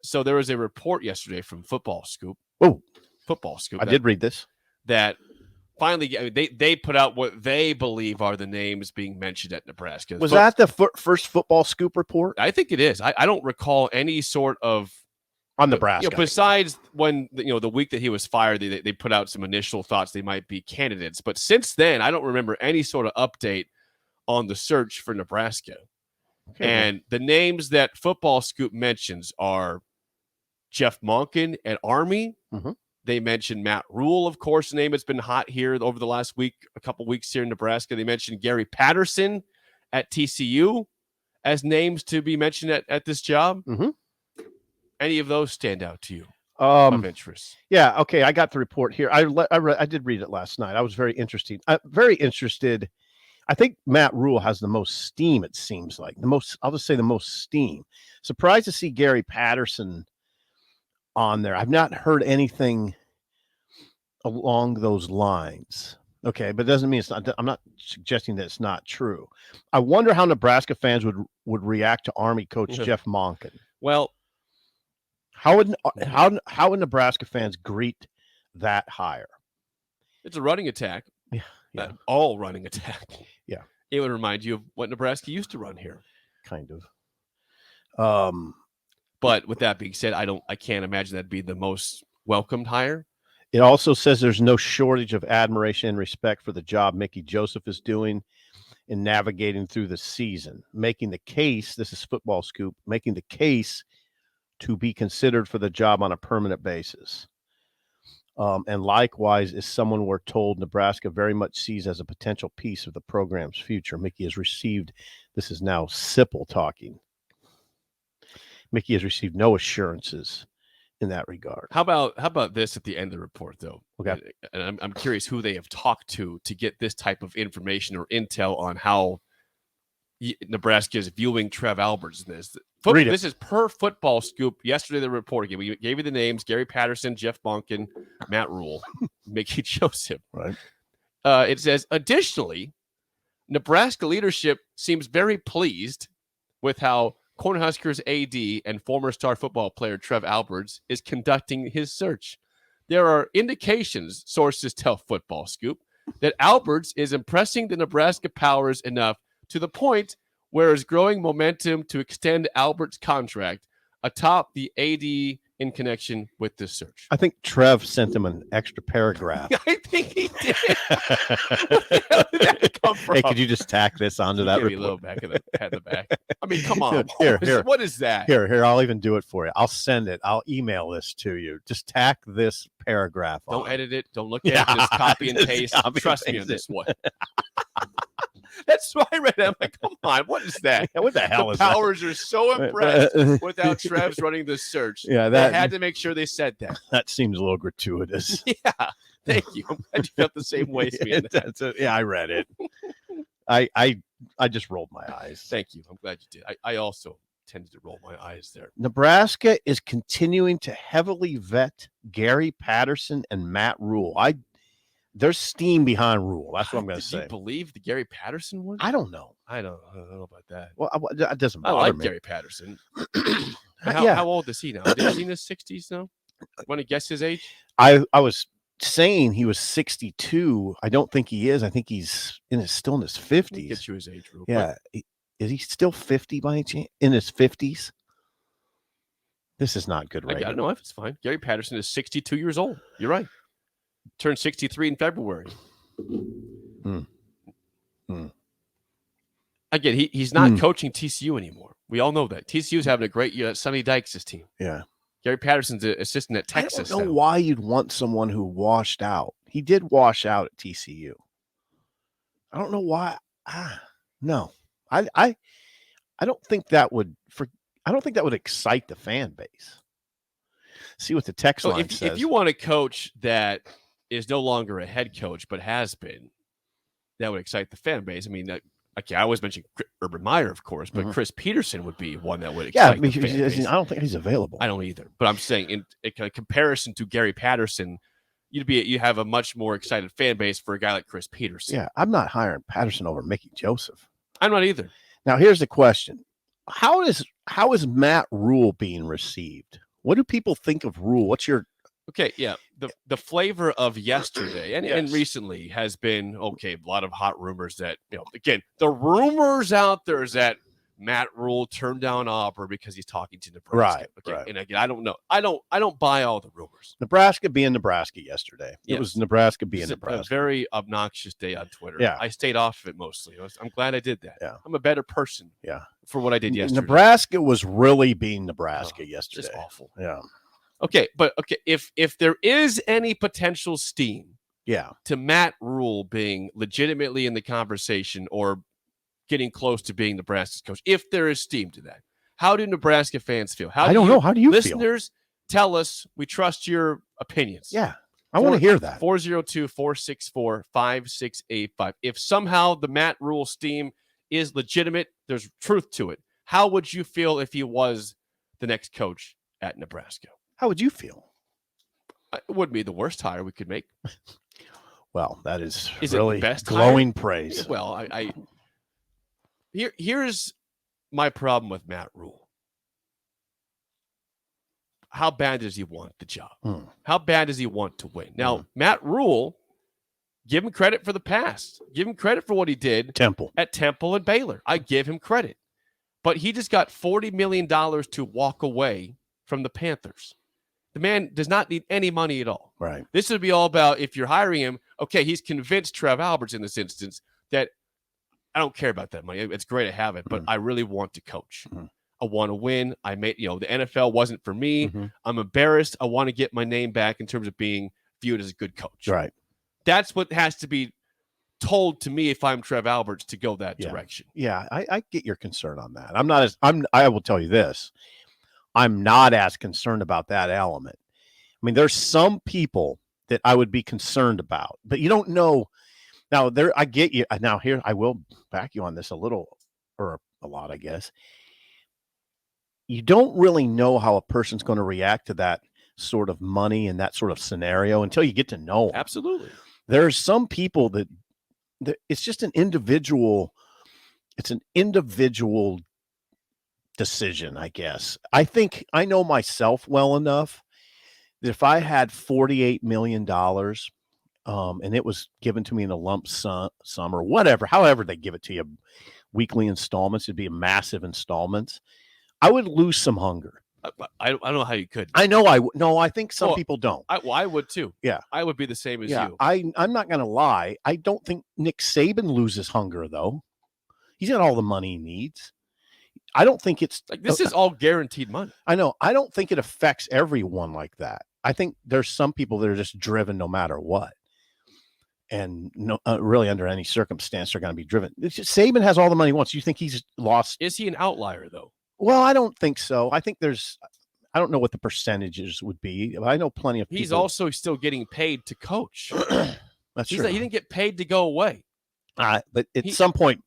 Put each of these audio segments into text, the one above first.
So there was a report yesterday from Football Scoop. Oh, Football Scoop. I did read this. That finally, they put out what they believe are the names being mentioned at Nebraska. Was that the first Football Scoop report? I think it is. I don't recall any sort of on Nebraska. Besides when the week that he was fired, they put out some initial thoughts they might be candidates. But since then, I don't remember any sort of update on the search for Nebraska. Okay, and the names that Football Scoop mentions are Jeff Monken at Army. Mm-hmm. They mentioned Matt Rule, of course, a name that's been hot here over the last week, a couple weeks here in Nebraska. They mentioned Gary Patterson at TCU as names to be mentioned at this job. Mm-hmm. Any of those stand out to you of interest? Yeah, okay. I got the report here. I did read it last night. I was very interested. I think Matt Rule has the most steam, it seems like. I'll just say the most steam. Surprised to see Gary Patterson on there. I've not heard anything along those lines. Okay, but it doesn't mean it's not. I'm not suggesting that it's not true. I wonder how Nebraska fans would react to Army coach Jeff Monken. Well, how would Nebraska fans greet that hire? It's a running attack. Yeah. All running attack. Yeah. It would remind you of what Nebraska used to run here. Kind of. But with that being said, I can't imagine that'd be the most welcomed hire. It also says there's no shortage of admiration and respect for the job Mickey Joseph is doing in navigating through the season, making the case, this is Football Scoop, making the case to be considered for the job on a permanent basis. And likewise, is someone we're told Nebraska very much sees as a potential piece of the program's future. Mickey has received, this is now Sipple talking. Mickey has received no assurances in that regard. How about this at the end of the report, though? Okay. And I'm curious who they have talked to get this type of information or intel on how Nebraska is viewing Trev Alberts in this. This is per Football Scoop. Yesterday, the report again. We gave you the names: Gary Patterson, Jeff Monken, Matt Rule, Mickey Joseph. Right. It says, additionally, Nebraska leadership seems very pleased with how Cornhuskers AD and former star football player Trev Alberts is conducting his search. There are indications, sources tell Football Scoop, that Alberts is impressing the Nebraska powers enough to the point where is growing momentum to extend Albert's contract atop the AD in connection with this search. I think Trev sent him an extra paragraph. I think he did. Where did that come from? Hey, could you just tack this onto that report? A little back of the back. I mean, come on. Here. What is that? Here, I'll even do it for you. I'll send it. I'll email this to you. Just tack this paragraph on. Don't edit it. Don't look at it. Just copy and paste. Trust me on this one. That's why I read it. I'm like, come on, what is that? What the hell the is that? Powers are so impressed with how Trev's running the search. Yeah, they had to make sure they said that. That seems a little gratuitous. Yeah, thank you. I'm glad you felt the same way as me. Yeah, I read it. I just rolled my eyes. Thank you. I'm glad you did. I also tended to roll my eyes there. Nebraska is continuing to heavily vet Gary Patterson and Matt Rule. There's steam behind Rule. That's what I'm going to say. Do you believe the Gary Patterson one? I don't know. I don't know about that. Well, that doesn't bother me. I like Gary Patterson. How old is he now? Is he in his 60s now? Want to guess his age? I was saying he was 62. I don't think he is. I think he's still in his 50s. Get you his age real quick. Is he still 50 by any chance? In his 50s? This is not good, right? I don't know if it's fine. Gary Patterson is 62 years old. You're right. Turned 63 in February. Again, he's not coaching TCU anymore. We all know that. TCU's having a great year. That's Sonny Dykes' team. Yeah. Gary Patterson's an assistant at Texas. I don't know why you'd want someone who washed out. He did wash out at TCU. I don't know why. No. I don't think that would excite the fan base. See what the text line says. If you want a coach that is no longer a head coach, but has been, that would excite the fan base. I mean, I always mention Urban Meyer, of course, but Chris Peterson would be one that would excite the fan base. I don't think he's available. I don't either. But I'm saying in comparison to Gary Patterson, you have a much more excited fan base for a guy like Chris Peterson. Yeah, I'm not hiring Patterson over Mickey Joseph. I'm not either. Now, here's the question. How is Matt Rule being received? What do people think of Rule? What's your Okay, yeah. The flavor of yesterday and Yes. recently has been, okay, a lot of hot rumors that, again, the rumors out there is that Matt Rule turned down Auburn because he's talking to Nebraska. Okay. Right. And again, I don't know. I don't buy all the rumors. Nebraska being Nebraska yesterday? Yes. It was Nebraska being It's Nebraska. a very obnoxious day on Twitter. Yeah. I stayed off of it mostly. I'm glad I did that. Yeah. I'm a better person. Yeah. For what I did yesterday. Nebraska was really being Nebraska yesterday. Just awful. Yeah. Okay, but if there is any potential steam, to Matt Rule being legitimately in the conversation or getting close to being Nebraska's coach, if there is steam to that, how do Nebraska fans feel? I don't know. How do you listeners tell us? We trust your opinions. Yeah, I want to hear that. 402-464-5685. If somehow the Matt Rule steam is legitimate, there's truth to it. How would you feel if he was the next coach at Nebraska? How would you feel? It wouldn't be the worst hire we could make. Well, that is it really the best glowing hire? Praise. Well, here's my problem with Matt Rule. How bad does he want the job? How bad does he want to win? Now, Matt Rule, give him credit for the past. Give him credit for what he did at Temple and Baylor. I give him credit. But he just got $40 million to walk away from the Panthers. The man does not need any money at all. Right. This would be all about, if you're hiring him, okay, he's convinced Trev Alberts in this instance that I don't care about that money. It's great to have it, but I really want to coach. I want to win. I made, the NFL wasn't for me. I'm embarrassed. I want to get my name back in terms of being viewed as a good coach. Right. That's what has to be told to me if I'm Trev Alberts to go that direction. Yeah, I get your concern on that. I will tell you this. I'm not as concerned about that element. I mean, there's some people that I would be concerned about, but you don't know. Now, I get you. Now, here, I will back you on this a little, or a lot, I guess. You don't really know how a person's going to react to that sort of money and that sort of scenario until you get to know them. Absolutely. There's some people that it's just an individual. It's an individual decision, I guess. I think I know myself well enough that if I had $48 million and it was given to me in a lump sum or whatever, however they give it to you, weekly installments, it'd be a massive installments, I would lose some hunger. I don't know how you could. I know I would. No, I think some people don't. I would too. Yeah. I would be the same as you. I'm not going to lie. I don't think Nick Saban loses hunger, though. He's got all the money he needs. I don't think it's like this is all guaranteed money. I know. I don't think it affects everyone like that. I think there's some people that are just driven no matter what. And no, really under any circumstance, they're going to be driven. It's just, Saban has all the money he wants. You think he's lost? Is he an outlier, though? Well, I don't think so. I think I don't know what the percentages would be. I know plenty of people. He's also still getting paid to coach. That's true. He didn't get paid to go away. But at some point,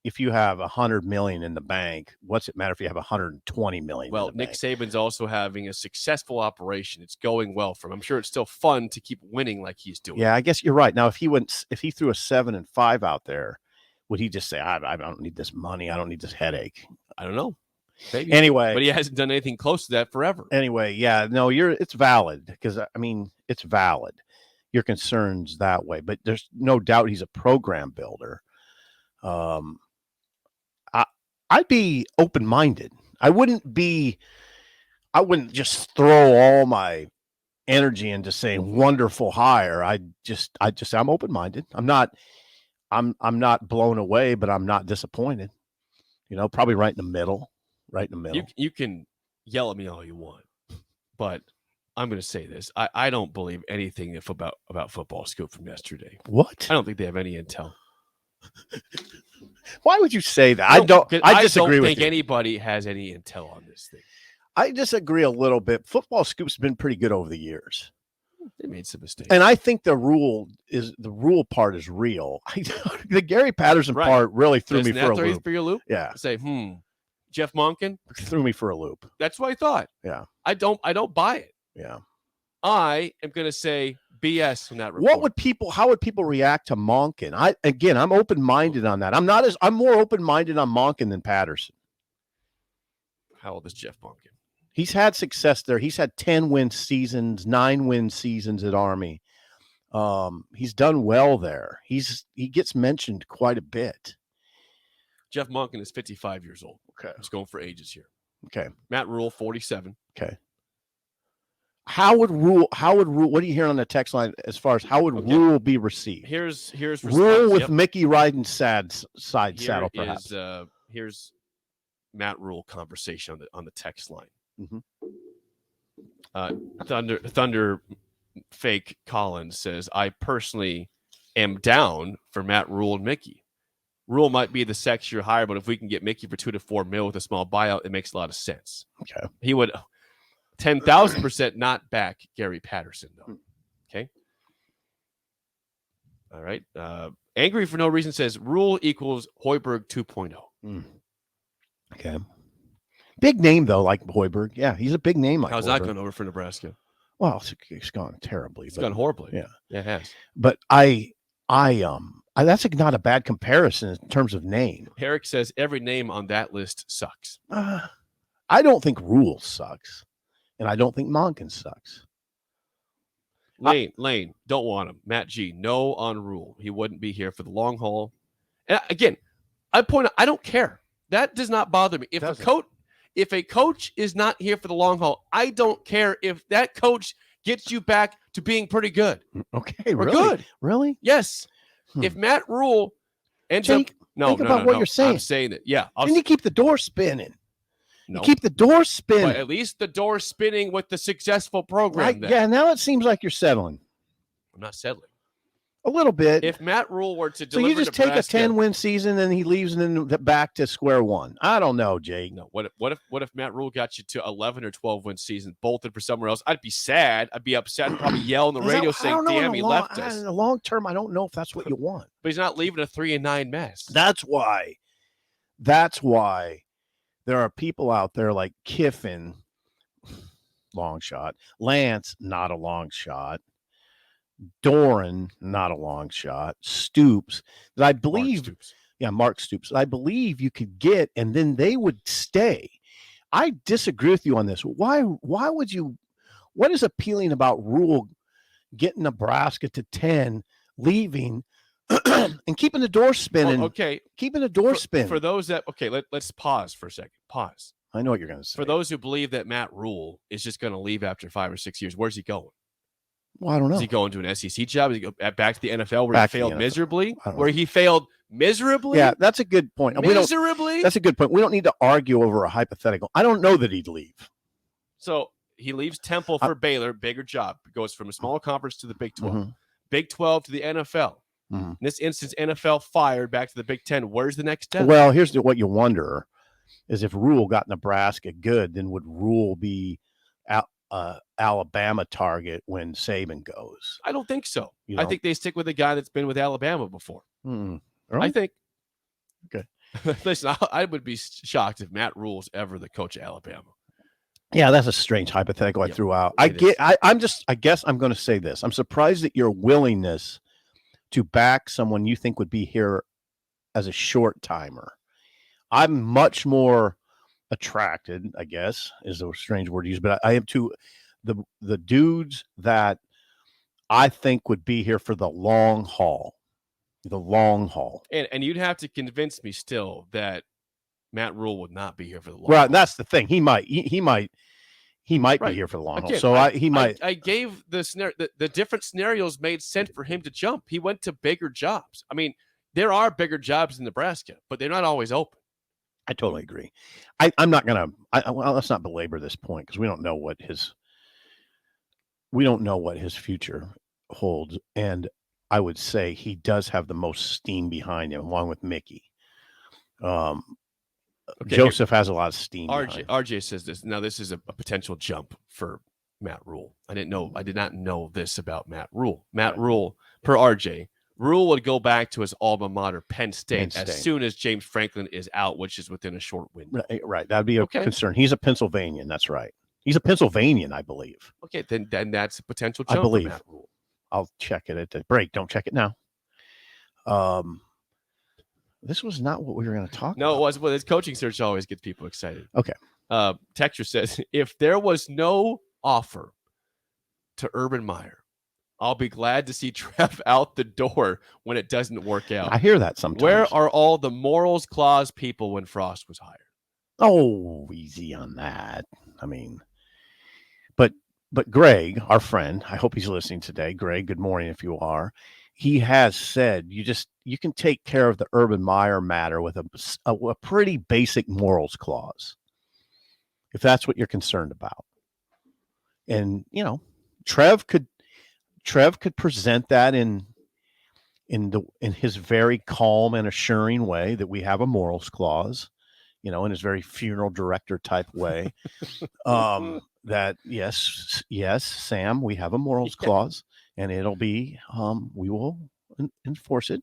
if you have $100 million in the bank, what's it matter if you have $120 million? Well, Nick Saban's also having a successful operation. It's going well for him. I'm sure it's still fun to keep winning like he's doing. Yeah, I guess you're right. Now, if he threw a 7-5 out there, would he just say, I don't need this money. I don't need this headache? I don't know. Maybe. Anyway, but he hasn't done anything close to that forever. Anyway, yeah, no, it's valid because it's valid. Your concerns that way, but there's no doubt he's a program builder. I'd be open-minded. I wouldn't just throw all my energy into saying wonderful hire. I'd just say I'm open-minded. I'm not blown away, but I'm not disappointed. Probably right in the middle. You can yell at me all you want, but I'm going to say this. I don't believe anything about Football Scoop from yesterday. What? I don't think they have any intel. Why would you say that? I disagree with you. I don't think anybody has any intel on this thing. I disagree a little bit. Football Scoop's been pretty good over the years. They made some mistakes. And I think the rule part is real. The Gary Patterson part really threw me for a loop. For your loop? Yeah. Say, Jeff Monken threw me for a loop. That's what I thought. Yeah. I don't buy it. Yeah. I am going to say BS on that report. How would people react to Monken? I'm open-minded on that. I'm more open-minded on Monken than Patterson. How old is Jeff Monken? He's had success there. He's had 10-win seasons, 9-win seasons at Army. He's done well there. He gets mentioned quite a bit. Jeff Monken is 55 years old. Okay. Just going for ages here. Okay. Matt Rule, 47. Okay. How would Rule, what do you hear on the text line as far as how would Rule be received? Here's Rule with Mickey riding side saddle, perhaps. Here's Matt Rule conversation on the text line. Thunder Fake Collins says, I personally am down for Matt Rule and Mickey. Rule might be the sexier hire, but if we can get Mickey for $2 to $4 million with a small buyout, it makes a lot of sense. Okay. He would 10,000% not back Gary Patterson, though. Okay. All right. Angry for no reason says Rule equals Hoiberg 2.0. Okay. Big name, though, like Hoiberg. Yeah, he's a big name like How's Hoiberg. that going over for Nebraska? Well, it's gone terribly. It's gone horribly. Yeah. Yeah, it has. But that's not a bad comparison in terms of name. Herrick says every name on that list sucks. I don't think Rule sucks, and I don't think Monken sucks. Lane, don't want him. Matt G, no on Rule. He wouldn't be here for the long haul. And again, I point out, I don't care. That does not bother me. If a coach is not here for the long haul, I don't care if that coach gets you back to being pretty good. Okay, We're really? good. Really? Yes. If Matt Rule ends Jake, up, think about what you're saying. I'm saying that. Yeah. Then you keep the door spinning. No. You keep the door spinning. But at least the door spinning with the successful program. Right? Yeah. Now it seems like you're settling I'm not settling. a little bit. If Matt Rule were to so deliver you just Nebraska, take a 10-win season and he leaves and then back to square one. I don't know, Jake. No. What if Matt Rule got you to 11 or 12-win season, bolted for somewhere else? I'd be sad. I'd be upset. I'd probably yell on the radio saying, "Damn, he left us." In the long term, I don't know if that's what you want. But he's not leaving a 3-9 mess. That's why there are people out there like Kiffin, long shot. Lance, not a long shot. Doran, not a long shot. Stoops, that I believe, Mark Stoops, I believe you could get, and then they would stay. I disagree with you on this. Why would you? What is appealing about Rule getting Nebraska to 10, leaving, and keeping the door spinning? Well, okay, keeping the door spinning. For those that let's pause for a second. Pause. I know what you're going to say. For those who believe that Matt Rule is just going to leave after 5 or 6 years, where's he going? Well, I don't know. Is he going to an SEC job? Is he go back to the NFL where he failed miserably? Yeah, that's a good point. Miserably? That's a good point. We don't need to argue over a hypothetical. I don't know that he'd leave. So he leaves Temple for Baylor, bigger job. Goes from a small conference to the Big 12. Mm-hmm. Big 12 to the NFL. Mm-hmm. In this instance, NFL fired back to the Big 10. Where's the next step? Well, here's what you wonder is if Rule got Nebraska good, then would Rule be Alabama target when Saban goes? I don't think so. You know? I think they stick with a guy that's been with Alabama before. Really? I think. Okay. Listen, I would be shocked if Matt Rule's ever the coach of Alabama. Yeah, that's a strange hypothetical I threw out. I guess I'm going to say this. I'm surprised at your willingness to back someone you think would be here as a short timer. I'm much more attracted, I guess, is a strange word to use, but I am to the dudes that I think would be here for the long haul. The long haul. And you'd have to convince me still that Matt Rule would not be here for the long haul. Right, that's the thing. He might be here for the long haul. So I gave the different scenarios made sense for him to jump. He went to bigger jobs. I mean, there are bigger jobs in Nebraska, but they're not always open. I totally agree. I'm not gonna. Well, let's not belabor this point because we don't know what his future holds. And I would say he does have the most steam behind him, along with Mickey. Joseph has a lot of steam. RJ says this. Now, this is a potential jump for Matt Rule. I did not know this about Matt Rule. Matt Rule, per RJ, Rule would go back to his alma mater, Penn State, as soon as James Franklin is out, which is within a short window. Right. That'd be a concern. He's a Pennsylvanian. That's right. He's a Pennsylvanian, I believe. Okay, then that's a potential jump. I believe. For Matt Rule. I'll check it at the break. Don't check it now. This was not what we were going to talk about. No, it was. Well, his coaching search always gets people excited. Okay. Texture says, if there was no offer to Urban Meyer, I'll be glad to see Trev out the door when it doesn't work out. I hear that sometimes. Where are all the morals clause people when Frost was hired? Oh, easy on that. I mean, but Greg, our friend, I hope he's listening today. Greg, good morning if you are. He has said you can take care of the Urban Meyer matter with a pretty basic morals clause, if that's what you're concerned about. And Trev could present that in his very calm and assuring way that we have a morals clause, in his very funeral director type way. That yes, Sam, we have a morals clause, and it'll be we will enforce it.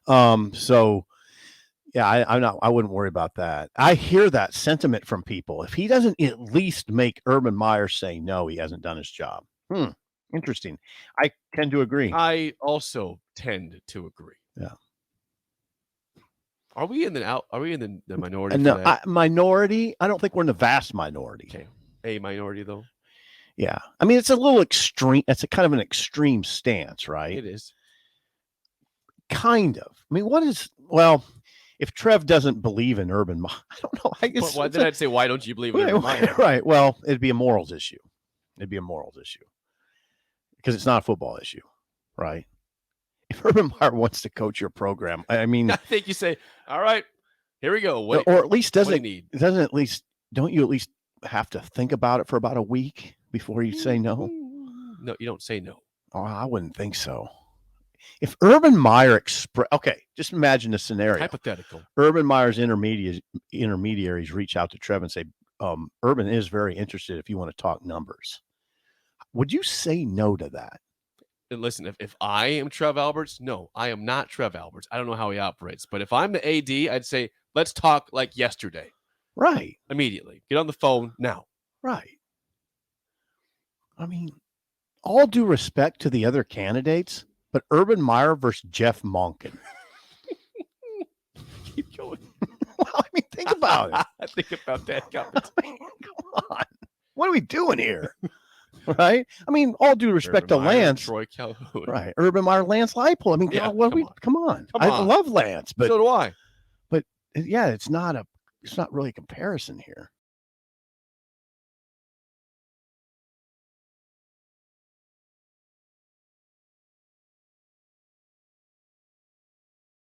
So yeah, I wouldn't worry about that. I hear that sentiment from people. If he doesn't at least make Urban Meyer say no, he hasn't done his job. Interesting. I tend to agree. I also tend to agree. Yeah. Are we in the minority? No, minority. I don't think we're in the vast minority. Okay. A minority though. Yeah. I mean, it's a little extreme. It's a kind of an extreme stance, right? It is. Kind of. I mean, if Trev doesn't believe in Urban Meyer, I don't know. I guess. Then I'd say, why don't you believe in Urban Meyer? Right. Well, it'd be a morals issue. Because it's not a football issue, right? If Urban Meyer wants to coach your program, I mean, I think you say, all right, here we go. Or at least don't you at least have to think about it for about a week before you say no? No, you don't say no. Oh, I wouldn't think so. If Urban Meyer just imagine a scenario. Hypothetical. Urban Meyer's intermediaries reach out to Trev and say, Urban is very interested if you want to talk numbers. Would you say no to that? And listen, if I am Trev Alberts, no, I am not Trev Alberts. I don't know how he operates. But if I'm the AD, I'd say, let's talk like yesterday. Right. Immediately. Get on the phone now. Right. I mean, all due respect to the other candidates, but Urban Meyer versus Jeff Monken. Keep going. Well, I mean, think about it. Think about that. Come on. What are we doing here? Right? I mean, all due respect to Lance. Troy Calhoun. Right. Urban Meyer, Lance Leipold. I mean, come on. I love Lance, but so do I. But yeah, it's not really a comparison here.